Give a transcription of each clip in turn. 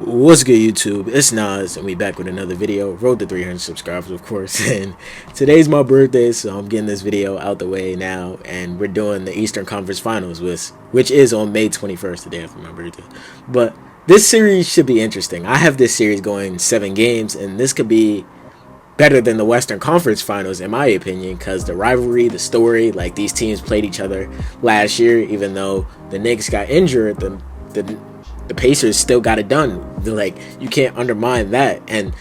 What's good, YouTube? It's Nas, and we back with another video. Road to 300 subscribers, of course. And today's my birthday, so I'm getting this video out the way now. And we're doing the Eastern Conference Finals, which is on May 21st, the day after my birthday. But this series should be interesting. I have this series going 7 games, and this could be better than the Western Conference Finals, in my opinion, because the rivalry, the story, like these teams played each other last year, even though the Knicks got injured. The Pacers still got it done. Like, you can't undermine that. And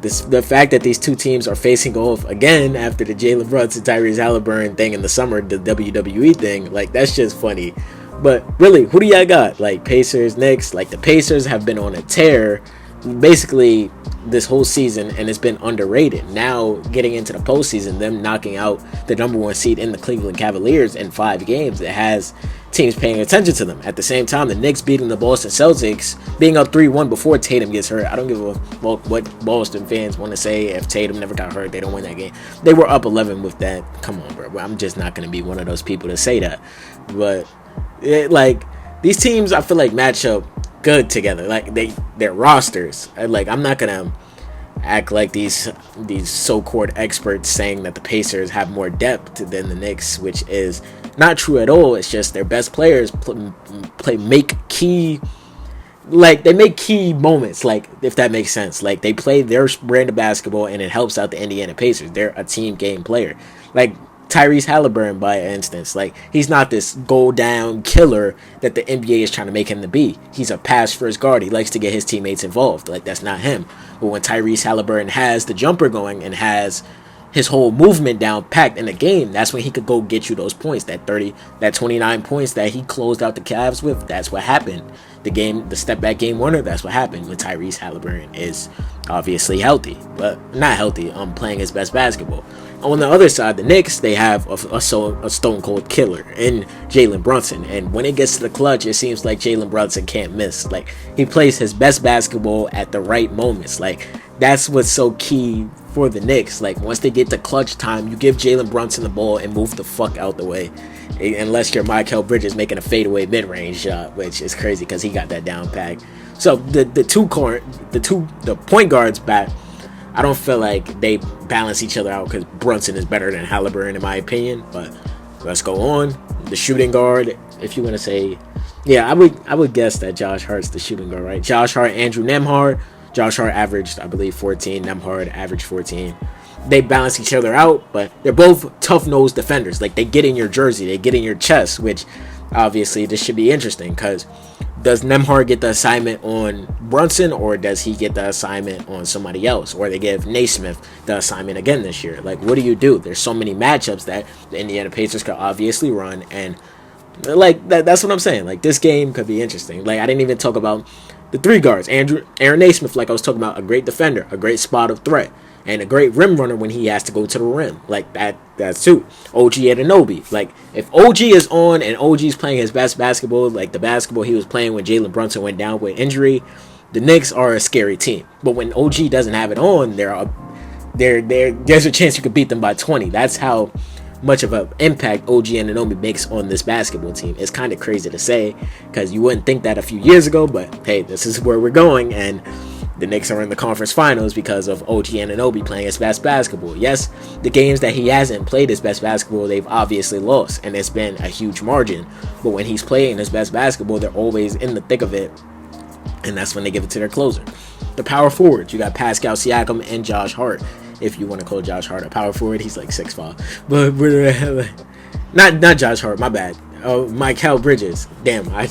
the fact that these two teams are facing off again after the Jalen Brunson, Tyrese Haliburton thing in the summer, the WWE thing, like, that's just funny. But really, who do y'all got? Like, Pacers, Knicks? Like, the Pacers have been on a tear basically this whole season, and it's been underrated. Now, getting into the postseason, them knocking out the number 1 seed in the Cleveland Cavaliers in 5 games, it has teams paying attention to them. At the same time, the Knicks beating the Boston Celtics, being up 3-1 before Tatum gets hurt. I don't give a fuck what Boston fans want to say. If Tatum never got hurt, they don't win that game. They were up 11 with that. Come on, bro. I'm just not going to be one of those people to say that. But these teams, I feel like, match up good together. Like, their rosters. I'm not gonna act like these so-called experts saying that the Pacers have more depth than the Knicks, which is not true at all. It's just their best players make key moments, like, if that makes sense. Like, they play their brand of basketball and it helps out the Indiana Pacers. They're a team game player. Like Tyrese Haliburton, by instance, like, he's not this go down killer that the NBA is trying to make him to be. He's a pass first guard. He likes to get his teammates involved. Like, that's not him. But when Tyrese Haliburton has the jumper going and has his whole movement down packed in the game, that's when he could go get you those points. That 29 points that he closed out the Cavs with, that's what happened. The step back game winner, that's what happened when Tyrese Haliburton is obviously healthy, but not healthy, playing his best basketball. On the other side, the Knicks, they have a stone cold killer in Jalen Brunson, and when it gets to the clutch, it seems like Jalen Brunson can't miss. Like, he plays his best basketball at the right moments. Like, that's what's so key for the Knicks. Like, once they get to clutch time, you give Jalen Brunson the ball and move the fuck out the way, unless you're Mikal Bridges making a fadeaway mid-range shot, which is crazy because he got that down pack. So the point guards back, I don't feel like they balance each other out because Brunson is better than Haliburton, in my opinion. But let's go on. The shooting guard, if you want to say, yeah, I would guess that Josh Hart's the shooting guard, right? Josh Hart, Andrew Nembhard. Josh Hart averaged, I believe, 14. Nembhard averaged 14. They balance each other out, but they're both tough-nosed defenders. Like, they get in your jersey, they get in your chest, which obviously this should be interesting because does Nembhard get the assignment on Brunson, or does he get the assignment on somebody else? Or they give Naismith the assignment again this year? Like, what do you do? There's so many matchups that the Indiana Pacers could obviously run, and like that's what I'm saying. Like, this game could be interesting. Like, I didn't even talk about the 3 guards. Aaron Naismith, like I was talking about, a great defender, a great spot of threat, and a great rim runner when he has to go to the rim. Like, that's too. OG Anunoby. Like, if OG is on and OG's playing his best basketball, like the basketball he was playing when Jalen Brunson went down with injury, the Knicks are a scary team. But when OG doesn't have it on, there's a chance you could beat them by 20. That's how much of an impact OG Anunoby makes on this basketball team. It's kind of crazy to say because you wouldn't think that a few years ago, but hey, this is where we're going, and the Knicks are in the conference finals because of OG Anunoby playing his best basketball. Yes, the games that he hasn't played his best basketball, they've obviously lost, and it's been a huge margin. But when he's playing his best basketball, they're always in the thick of it, and that's when they give it to their closer. The power forwards, you got Pascal Siakam and Josh Hart. If you want to call Josh Hart a power forward, he's like 6'5". But not Josh Hart, my bad. Mikal Bridges. Damn, I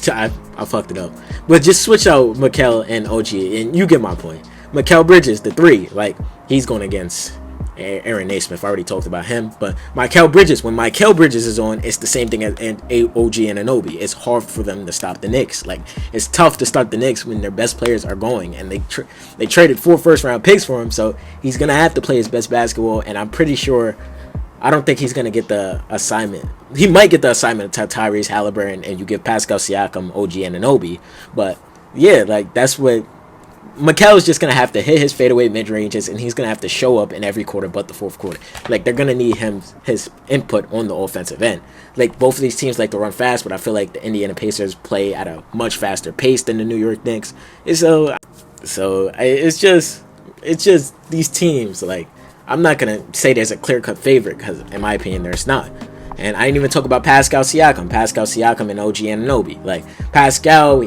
fucked it up. But just switch out Mikal and OG, and you get my point. Mikal Bridges, the 3, like, he's going against Aaron Naismith. I already talked about him. But Mikal Bridges, when Mikal Bridges is on, it's the same thing as OG and Anunoby. It's hard for them to stop the Knicks. Like, it's tough to stop the Knicks when their best players are going, and they traded 4 first-round picks for him, so he's going to have to play his best basketball, and I'm pretty sure, I don't think he's going to get the assignment. He might get the assignment to Tyrese Haliburton, and you give Pascal Siakam, OG Anunoby. But yeah, like, that's what Mikal is just going to have to hit his fadeaway mid-ranges, and he's going to have to show up in every quarter but the fourth quarter. Like, they're going to need his input on the offensive end. Like, both of these teams like to run fast, but I feel like the Indiana Pacers play at a much faster pace than the New York Knicks. And so So it's just these teams. Like, I'm not gonna say there's a clear cut favorite because, in my opinion, there's not. And I didn't even talk about Pascal Siakam, and OG Anunoby. Like Pascal,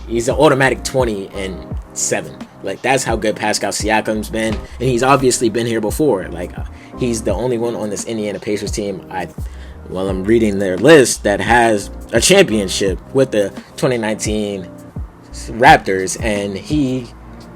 he's an automatic 20-7. Like, that's how good Pascal Siakam's been, and he's obviously been here before. Like, he's the only one on this Indiana Pacers team. I'm reading their list that has a championship with the 2019 Raptors, and he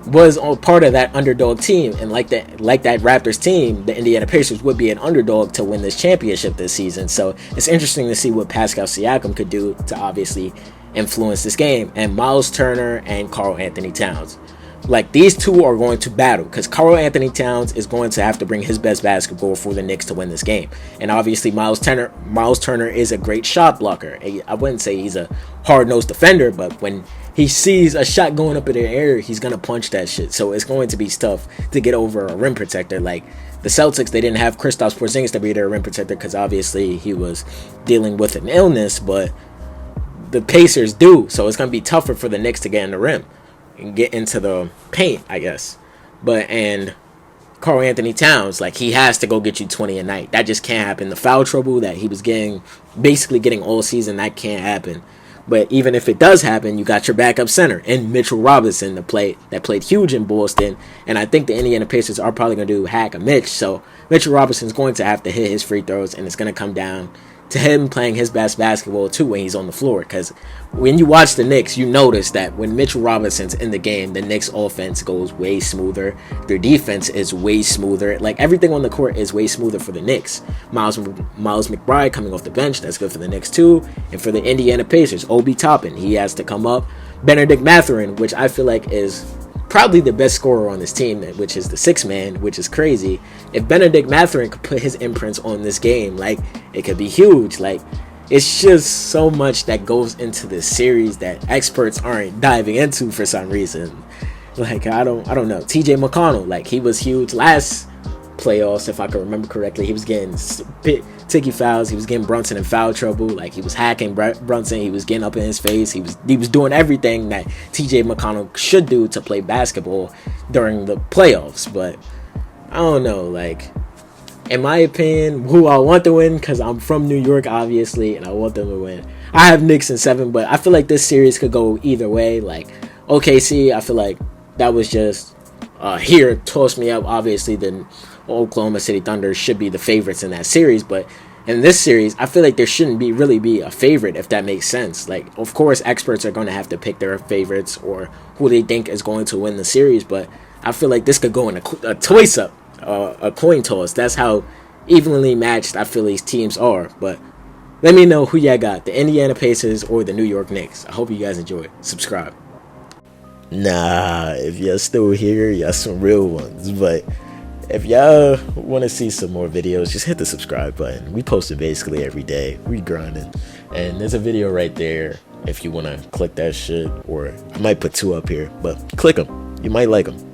was part of that underdog team. And like that Raptors team, the Indiana Pacers would be an underdog to win this championship this season. So it's interesting to see what Pascal Siakam could do to obviously influence this game. And Miles Turner and Karl Anthony Towns, like, these two are going to battle because Karl Anthony Towns is going to have to bring his best basketball for the Knicks to win this game. And obviously Miles Turner is a great shot blocker. I wouldn't say he's a hard-nosed defender, but when he sees a shot going up in the air, he's going to punch that shit. So it's going to be tough to get over a rim protector. Like the Celtics, they didn't have Kristaps Porzingis to be their rim protector because obviously he was dealing with an illness, but the Pacers do. So it's going to be tougher for the Knicks to get in the rim and get into the paint, I guess. And Karl Anthony Towns, like, he has to go get you 20 a night. That just can't happen. The foul trouble that he was basically getting all season, that can't happen. But even if it does happen, you got your backup center and Mitchell Robinson that played huge in Boston. And I think the Indiana Pacers are probably going to do hack a Mitch. So Mitchell Robinson's going to have to hit his free throws, and it's going to come down to him playing his best basketball too when he's on the floor. Because when you watch the Knicks, you notice that when Mitchell Robinson's in the game, the Knicks offense goes way smoother. Their defense is way smoother. Like, everything on the court is way smoother for the Knicks. Miles McBride coming off the bench, that's good for the Knicks too. And for the Indiana Pacers, Obi Toppin, he has to come up. Benedict Mathurin, which I feel like is probably the best scorer on this team, which is the sixth man, which is crazy. If Benedict Mathurin could put his imprints on this game, like, it could be huge. Like, it's just so much that goes into this series that experts aren't diving into for some reason. Like, I don't know. TJ McConnell, like, he was huge last playoffs, if I can remember correctly. He was getting ticky fouls. He was getting Brunson in foul trouble. Like, he was hacking Brunson. He was getting up in his face. He was doing everything that TJ McConnell should do to play basketball during the playoffs. But I don't know. Like, in my opinion, who I want to win, because I'm from New York, obviously, and I want them to win. I have Knicks in 7, but I feel like this series could go either way. Like, OKC, I feel like that was just here tossed me up. Obviously, the Oklahoma City Thunder should be the favorites in that series, but in this series, I feel like there shouldn't really be a favorite, if that makes sense. Like, of course, experts are going to have to pick their favorites or who they think is going to win the series, but I feel like this could go in a toss-up, a coin toss. That's how evenly matched I feel these teams are. But let me know who y'all got, the Indiana Pacers or the New York Knicks. I hope you guys enjoy. Subscribe. Nah, if y'all still here, y'all some real ones, but if y'all want to see some more videos, just hit the subscribe button. We post it basically every day. We grinding. And there's a video right there if you want to click that shit. Or I might put 2 up here, but click them. You might like them.